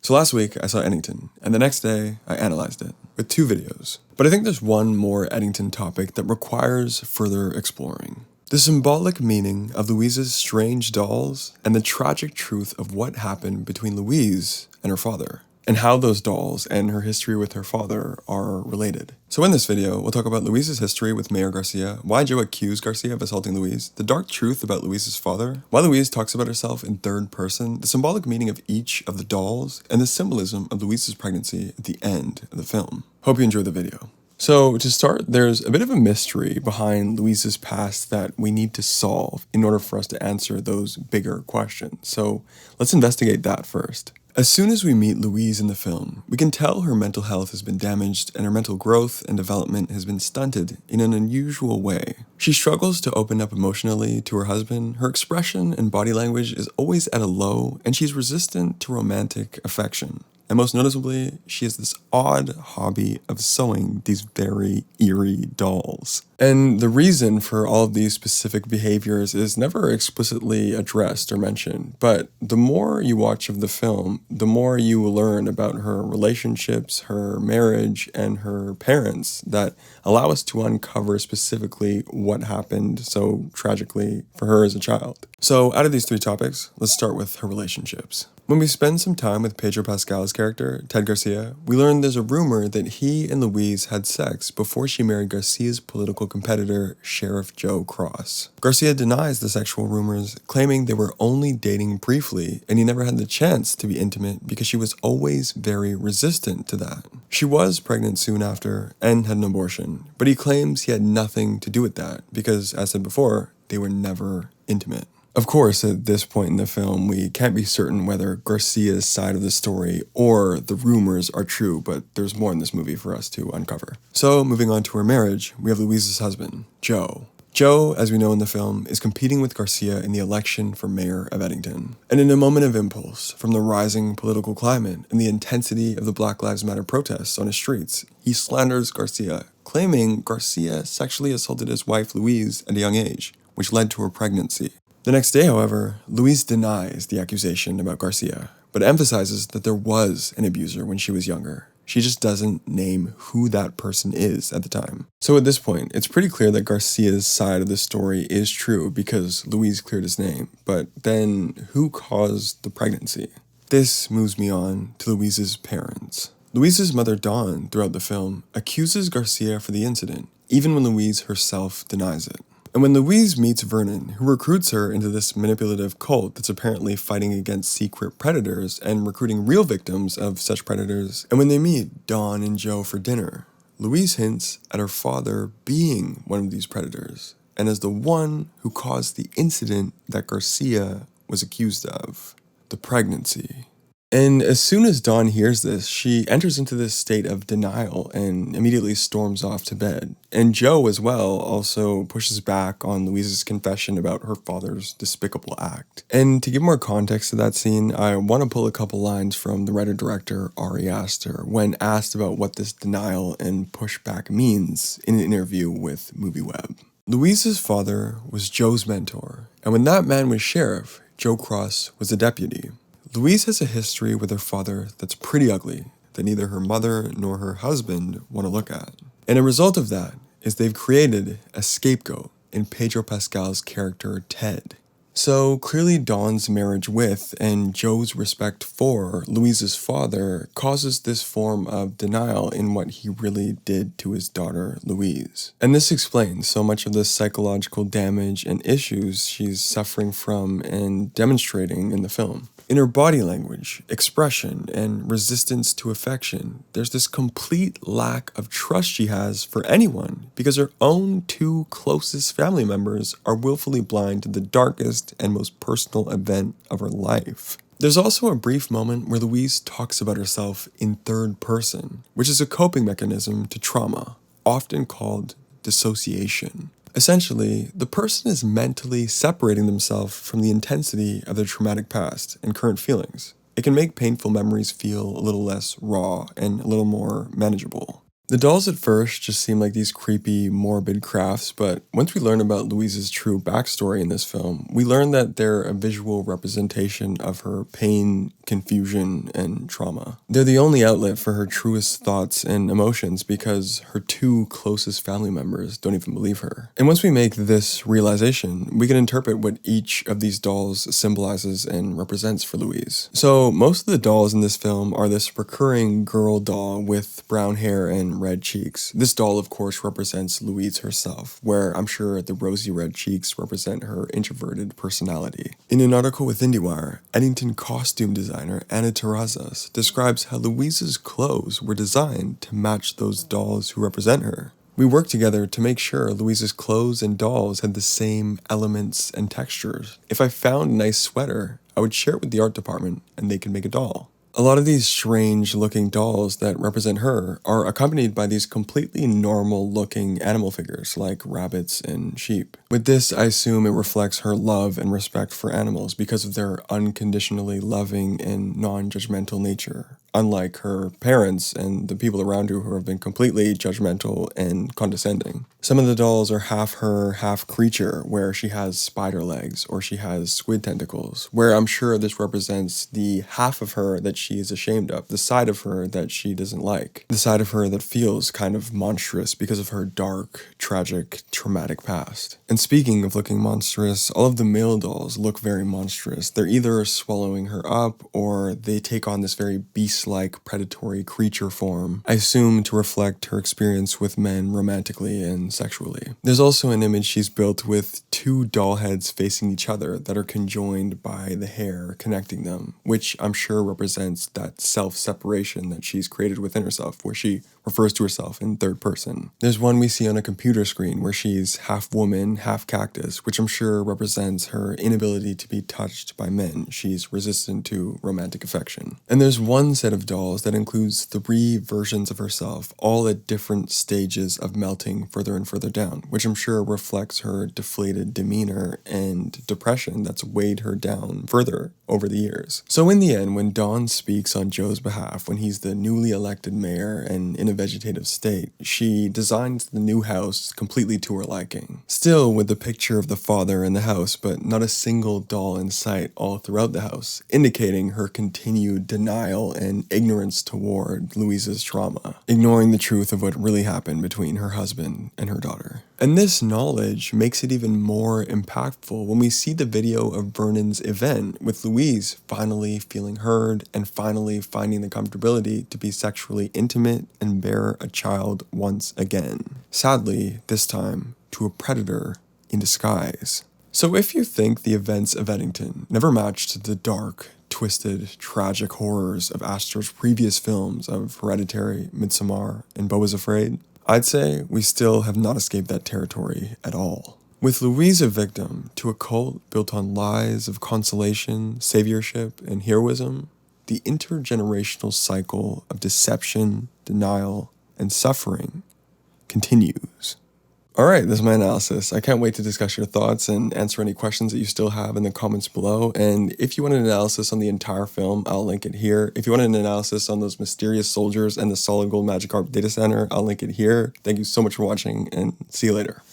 So last week I saw Eddington, and the next day I analyzed it with 2 videos. But I think there's one more Eddington topic that requires further exploring. The symbolic meaning of Louise's strange dolls and the tragic truth of what happened between Louise and her father, and how those dolls and her history with her father are related. So in this video, we'll talk about Louise's history with Mayor Garcia, why Joe accused Garcia of assaulting Louise, the dark truth about Louise's father, why Louise talks about herself in third person, the symbolic meaning of each of the dolls, and the symbolism of Louise's pregnancy at the end of the film. Hope you enjoy the video. So to start, there's a bit of a mystery behind Louise's past that we need to solve in order for us to answer those bigger questions. So let's investigate that first. As soon as we meet Louise in the film, we can tell her mental health has been damaged and her mental growth and development has been stunted in an unusual way. She struggles to open up emotionally to her husband, her expression and body language is always at a low, and she's resistant to romantic affection. And most noticeably, she has this odd hobby of sewing these very eerie dolls. And the reason for all of these specific behaviors is never explicitly addressed or mentioned, but the more you watch of the film, the more you will learn about her relationships, her marriage, and her parents that allow us to uncover specifically what happened so tragically for her as a child. So out of these 3 topics, let's start with her relationships. When we spend some time with Pedro Pascal's character, Ted Garcia, we learn there's a rumor that he and Louise had sex before she married Garcia's political competitor, Sheriff Joe Cross. Garcia denies the sexual rumors, claiming they were only dating briefly and he never had the chance to be intimate because she was always very resistant to that. She was pregnant soon after and had an abortion, but he claims he had nothing to do with that because, as said before, they were never intimate. Of course, at this point in the film, we can't be certain whether Garcia's side of the story or the rumors are true, but there's more in this movie for us to uncover. So, moving on to her marriage, we have Louise's husband, Joe. Joe, as we know in the film, is competing with Garcia in the election for mayor of Eddington. And in a moment of impulse, from the rising political climate and the intensity of the Black Lives Matter protests on his streets, he slanders Garcia, claiming Garcia sexually assaulted his wife Louise at a young age, which led to her pregnancy. The next day, however, Louise denies the accusation about Garcia, but emphasizes that there was an abuser when she was younger. She just doesn't name who that person is at the time. So at this point, it's pretty clear that Garcia's side of the story is true because Louise cleared his name, but then who caused the pregnancy? This moves me on to Louise's parents. Louise's mother, Dawn, throughout the film, accuses Garcia for the incident, even when Louise herself denies it. And when Louise meets Vernon, who recruits her into this manipulative cult that's apparently fighting against secret predators and recruiting real victims of such predators, and when they meet Dawn and Joe for dinner, Louise hints at her father being one of these predators, and as the one who caused the incident that Garcia was accused of, the pregnancy. And as soon as Dawn hears this, she enters into this state of denial and immediately storms off to bed. And Joe, as well, also pushes back on Louise's confession about her father's despicable act. And to give more context to that scene, I want to pull a couple lines from the writer-director Ari Aster when asked about what this denial and pushback means in an interview with MovieWeb. Louise's father was Joe's mentor, and when that man was sheriff, Joe Cross was a deputy. Louise has a history with her father that's pretty ugly, that neither her mother nor her husband want to look at. And a result of that is they've created a scapegoat in Pedro Pascal's character, Ted. So clearly Dawn's marriage with and Joe's respect for Louise's father causes this form of denial in what he really did to his daughter, Louise. And this explains so much of the psychological damage and issues she's suffering from and demonstrating in the film. In her body language, expression, and resistance to affection, there's this complete lack of trust she has for anyone because her own 2 closest family members are willfully blind to the darkest and most personal event of her life. There's also a brief moment where Louise talks about herself in third person, which is a coping mechanism to trauma, often called dissociation. Essentially, the person is mentally separating themselves from the intensity of their traumatic past and current feelings. It can make painful memories feel a little less raw and a little more manageable. The dolls at first just seem like these creepy, morbid crafts, but once we learn about Louise's true backstory in this film, we learn that they're a visual representation of her pain, confusion, and trauma. They're the only outlet for her truest thoughts and emotions because her two closest family members don't even believe her. And once we make this realization, we can interpret what each of these dolls symbolizes and represents for Louise. So most of the dolls in this film are this recurring girl doll with brown hair and red cheeks. This doll, of course, represents Louise herself, where I'm sure the rosy red cheeks represent her introverted personality. In an article with IndieWire, Eddington costume designer Anna Terrazas describes how Louise's clothes were designed to match those dolls who represent her. We worked together to make sure Louise's clothes and dolls had the same elements and textures. If I found a nice sweater, I would share it with the art department and they could make a doll. A lot of these strange-looking dolls that represent her are accompanied by these completely normal-looking animal figures like rabbits and sheep. With this, I assume it reflects her love and respect for animals because of their unconditionally loving and non-judgmental nature, unlike her parents and the people around her who have been completely judgmental and condescending. Some of the dolls are half her, half creature, where she has spider legs or she has squid tentacles, where I'm sure this represents the half of her that she is ashamed of, the side of her that she doesn't like, the side of her that feels kind of monstrous because of her dark, tragic, traumatic past. And speaking of looking monstrous, all of the male dolls look very monstrous. They're either swallowing her up or they take on this very beast-like predatory creature form, I assume to reflect her experience with men romantically and sexually. There's also an image she's built with two doll heads facing each other that are conjoined by the hair connecting them, which I'm sure represents that self-separation that she's created within herself, where she refers to herself in third person. There's one we see on a computer screen where she's half woman, half cactus, which I'm sure represents her inability to be touched by men. She's resistant to romantic affection. And there's one set of dolls that includes 3 versions of herself, all at different stages of melting further and further down, which I'm sure reflects her deflated demeanor and depression that's weighed her down further over the years. So in the end, when Dawn speaks on Joe's behalf, when he's the newly elected mayor and in a vegetative state, she designs the new house completely to her liking. Still with the picture of the father in the house, but not a single doll in sight all throughout the house, indicating her continued denial and ignorance toward Louise's trauma, ignoring the truth of what really happened between her husband and her daughter. And this knowledge makes it even more impactful when we see the video of Vernon's event, with Louise finally feeling heard and finally finding the comfortability to be sexually intimate and bear a child once again. Sadly, this time to a predator in disguise. So if you think the events of Eddington never matched the dark, twisted, tragic horrors of Aster's previous films of Hereditary, Midsommar, and Beau is Afraid, I'd say we still have not escaped that territory at all. With Louise a victim to a cult built on lies of consolation, saviorship, and heroism, the intergenerational cycle of deception, denial, and suffering continues. Alright, this is my analysis. I can't wait to discuss your thoughts and answer any questions that you still have in the comments below. And if you want an analysis on the entire film, I'll link it here. If you want an analysis on those mysterious soldiers and the solid gold Magikarp data center, I'll link it here. Thank you so much for watching and see you later.